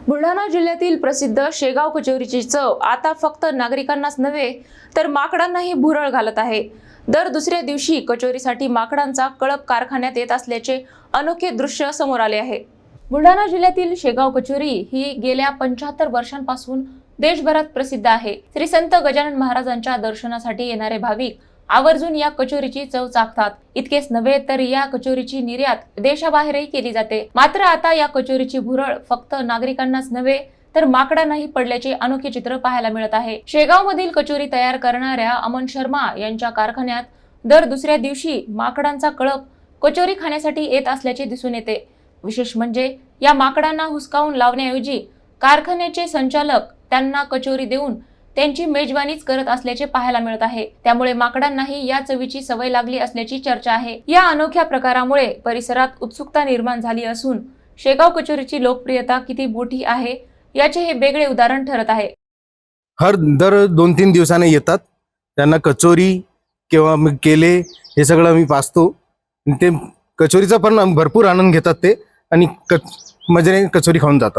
बुलढाणा जिल्ह्यातील प्रसिद्ध शेगाव कचोरीची चव आता फक्त नागरिकांनाच नव्हे तर माकडांनाही भुरळ घालत आहे। दर दुसऱ्या दिवशी कचोरीसाठी माकडांचा कळप कारखान्यात येत असल्याचे अनोखे दृश्य समोर आले आहे। बुलढाणा जिल्ह्यातील शेगाव कचोरी ही गेल्या 75 वर्षांपासून देशभरात प्रसिद्ध आहे। श्री संत गजानन महाराजांच्या दर्शनासाठी येणारे भाविक आवर्जून या कचोरीची चव चाखतात। इतकेच नव्हे तर या कचोरीची निर्यात देशाबाहेरही केली जाते। मात्र आता या कचोरीची भुरळ फक्त नागरिकांनाच नव्हे तर माकडांनाही पडल्याचे अनोखे चित्र पाहायला मिळत आहे। शेगाव मधील कचोरी तयार करणाऱ्या अमन शर्मा यांच्या कारखान्यात दर दुसऱ्या दिवशी माकडांचा कळप कचोरी खाण्यासाठी येत असल्याचे दिसून येते। विशेष म्हणजे या माकडांना हुसकावून लावण्याऐवजी कारखान्याचे संचालक त्यांना कचोरी देऊन त्यांची मेजबानीच करत असल्याचे पाहायला मिळत आहे। त्यामुळे माकडांनाही या चवीची सवय लागली असल्याची चर्चा आहे। या अनोख्या प्रकारामुळे परिसरात उत्सुकता निर्माण झाली असून शेगाव कचोरीची लोकप्रियता किती मोठी आहे याचे हे वेगळे उदाहरण ठरत आहे। दर 2-3 दिवसाने येतात, त्यांना कचोरी किंवा केले हे सगळं आम्ही पाचतो। ते कचोरीचा पण भरपूर आनंद घेतात ते आणि मजेने कचोरी खाऊन जातात।